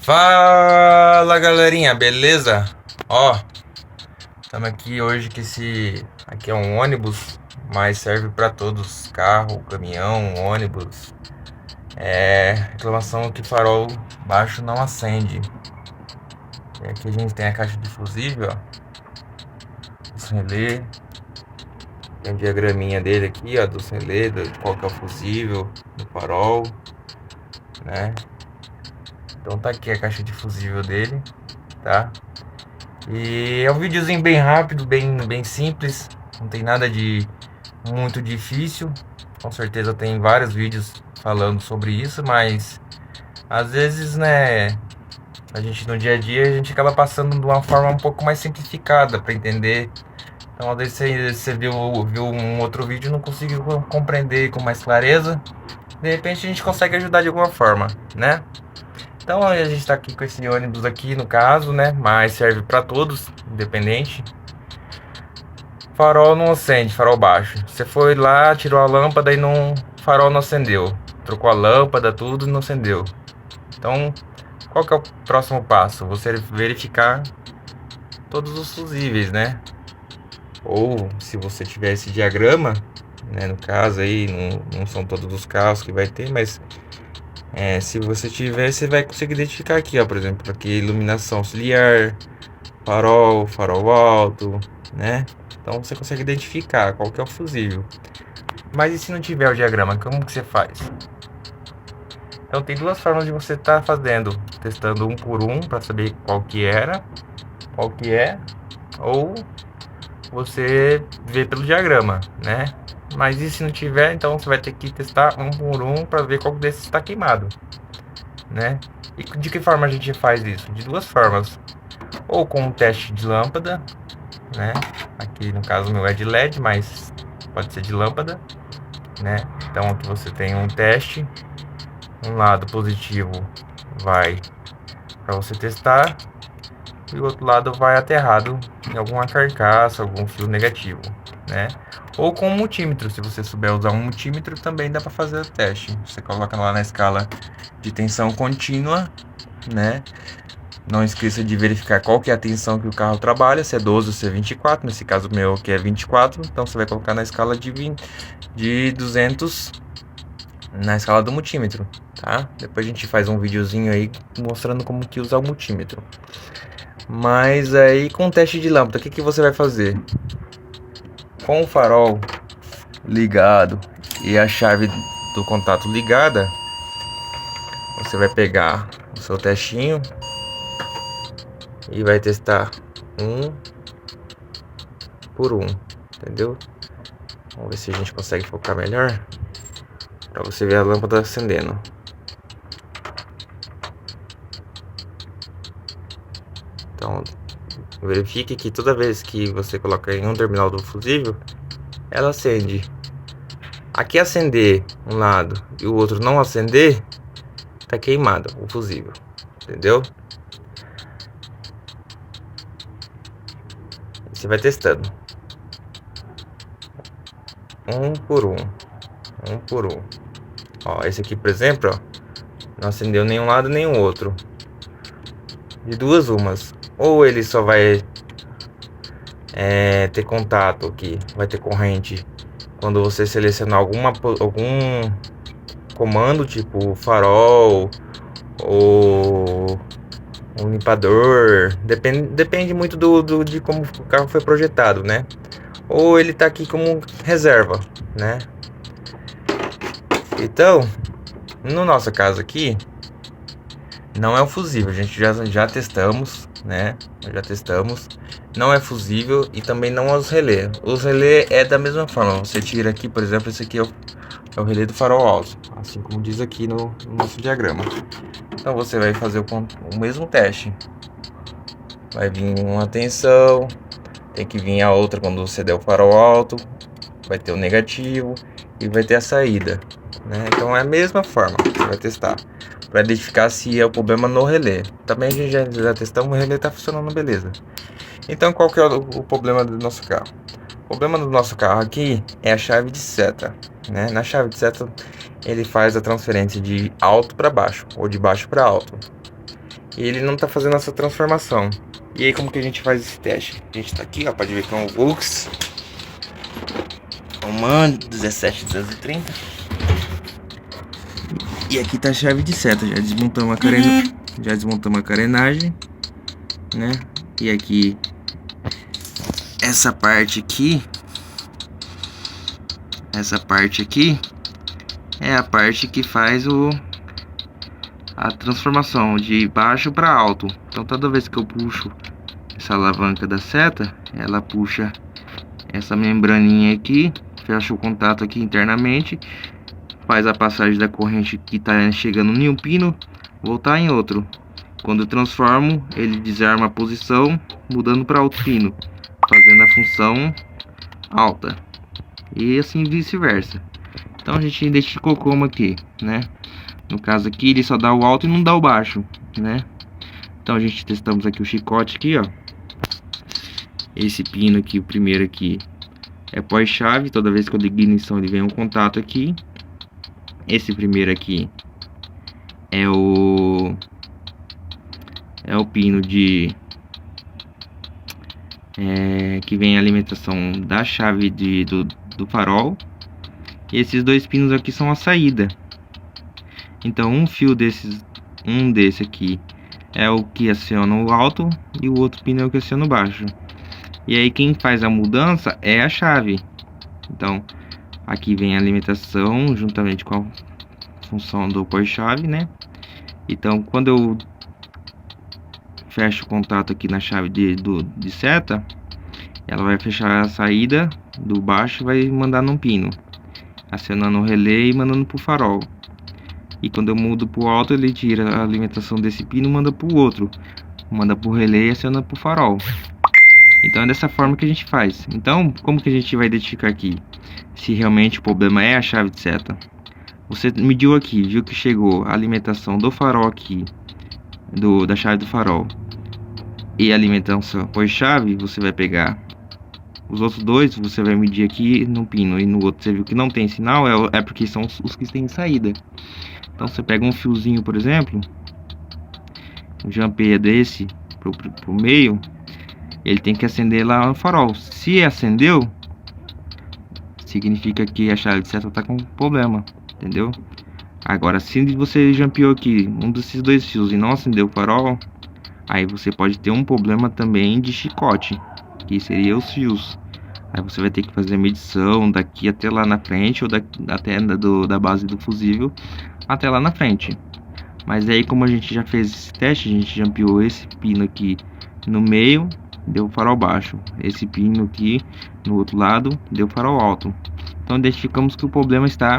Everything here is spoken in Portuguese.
Fala galerinha, beleza? Ó, estamos aqui hoje que esse aqui é um ônibus, mas serve para todos, carro, caminhão, ônibus. Reclamação que farol baixo não acende. E aqui a gente tem a caixa de fusível, ó, dos relé. Tem o diagraminha dele aqui, ó, dos relé, qual que é o fusível, do farol, né? Então tá aqui a caixa de fusível dele, tá? E é um videozinho bem rápido, bem simples, não tem nada de muito difícil. Com certeza tem vários vídeos falando sobre isso, mas às vezes, né, a gente no dia a dia a gente acaba passando de uma forma um pouco mais simplificada para entender. Então, às vezes você viu um outro vídeo e não conseguiu compreender com mais clareza. De repente a gente consegue ajudar de alguma forma, né? Então a gente está aqui com esse ônibus aqui no caso, né? Mas serve para todos, independente. Farol não acende, farol baixo. Você foi lá, tirou a lâmpada e não, farol não acendeu. Trocou a lâmpada, tudo e não acendeu. Então, qual que é o próximo passo? Você verificar todos os fusíveis, né? Ou se você tiver esse diagrama, né? No caso aí, não são todos os carros que vai ter, mas se você tiver, você vai conseguir identificar aqui, ó, por exemplo, aqui iluminação auxiliar, farol alto, né? Então você consegue identificar qual que é o fusível. Mas e se não tiver o diagrama, como que você faz? Então tem duas formas de você estar fazendo, testando um por um para saber qual que era, qual que é, ou você vê pelo diagrama, né? Mas e se não tiver, então você vai ter que testar um por um para ver qual desses está queimado, né? E de que forma a gente faz isso? De duas formas, ou com um teste de lâmpada, né? Aqui no caso meu é de LED, mas pode ser de lâmpada, né? Então aqui você tem um teste, um lado positivo vai para você testar e o outro lado vai aterrado em alguma carcaça, algum fio negativo, né? Ou com um multímetro, se você souber usar um multímetro também dá para fazer o teste. Você coloca lá na escala de tensão contínua, né? Não esqueça de verificar qual que é a tensão que o carro trabalha, se é 12 ou se é 24, nesse caso meu aqui é 24, então você vai colocar na escala de 200 na escala do multímetro, tá? Depois a gente faz um videozinho aí mostrando como que usar o multímetro. Mas aí com o teste de lâmpada, o que que você vai fazer? Com o farol ligado e a chave do contato ligada, você vai pegar o seu testinho e vai testar um por um, entendeu? Vamos ver se a gente consegue focar melhor para você ver a lâmpada acendendo. Então, verifique que toda vez que você coloca em um terminal do fusível, ela acende. Aqui acender um lado e o outro não acender, tá queimado o fusível, entendeu? Você vai testando um por um, um por um. Ó, esse aqui, por exemplo, ó, não acendeu nenhum lado nem o outro. De duas umas, ou ele só vai ter contato aqui, vai ter corrente quando você selecionar algum comando, tipo farol ou um limpador, depende muito de como o carro foi projetado, né? Ou ele tá aqui como reserva, né? Então, no nosso caso aqui, não é um fusível, a gente já testamos, né? Já testamos, não é fusível e também não é os relé. Os relé é da mesma forma, você tira aqui, por exemplo, esse aqui é o relé do farol alto, assim como diz aqui no nosso diagrama. Então você vai fazer o mesmo teste. Vai vir uma tensão, tem que vir a outra quando você der o farol alto, vai ter o negativo e vai ter a saída, né? Então é a mesma forma, você vai testar para identificar se é o problema no relé. Também a gente já testamos, o relé tá funcionando beleza. Então qual que é o problema do nosso carro? O problema do nosso carro aqui é a chave de seta, né? Na chave de seta ele faz a transferência de alto para baixo ou de baixo para alto. e ele não tá fazendo essa transformação. E aí como que a gente faz esse teste? A gente tá aqui, ó, pode ver que é um Volks Command 17230. E aqui tá a chave de seta, já desmontamos a carenagem, né? E aqui essa parte aqui é a parte que faz a transformação de baixo para alto. Então toda vez que eu puxo essa alavanca da seta, ela puxa essa membraninha aqui, fecha o contato aqui internamente, faz a passagem da corrente que está chegando em um pino voltar em outro. Quando eu transformo, ele desarma a posição, mudando para outro pino, fazendo a função alta, e assim vice-versa. Então a gente identificou como aqui, né? No caso aqui ele só dá o alto e não dá o baixo, né? Então a gente testamos aqui o chicote aqui, ó. Esse pino aqui, o primeiro aqui, é pós-chave. Toda vez que eu ligo a ignição ele vem um contato aqui. Esse primeiro aqui é o pino de que vem a alimentação da chave do farol. E esses dois pinos aqui são a saída. Então um desse aqui é o que aciona o alto e o outro pino é o que aciona o baixo. E aí quem faz a mudança é a chave. Então aqui vem a alimentação juntamente com a função do pós-chave, né? Então quando eu fecho o contato aqui na chave de seta, ela vai fechar a saída do baixo e vai mandar num pino, acionando o relé e mandando pro farol. E quando eu mudo pro alto, ele tira a alimentação desse pino e manda pro outro, manda pro relé e aciona pro farol. Então é dessa forma que a gente faz. Então como que a gente vai identificar aqui se realmente o problema é a chave de seta? Você mediu aqui, viu que chegou a alimentação do farol aqui, da chave do farol, e a alimentação pós-chave, você vai pegar os outros dois, você vai medir aqui no pino e no outro você viu que não tem sinal, é porque são os que têm saída. Então você pega um fiozinho, por exemplo, jampeia desse pro meio, ele tem que acender lá no farol. Se acendeu, significa que a chave de seta tá com problema, entendeu? Agora, se você jampeou aqui um desses dois fios e não acendeu o farol, aí você pode ter um problema também de chicote, que seria os fios. Aí você vai ter que fazer a medição daqui até lá na frente, ou até da base do fusível até lá na frente. Mas aí, como a gente já fez esse teste, a gente jampeou esse pino aqui no meio, deu farol baixo. Esse pino aqui no outro lado deu farol alto. Então identificamos que o problema está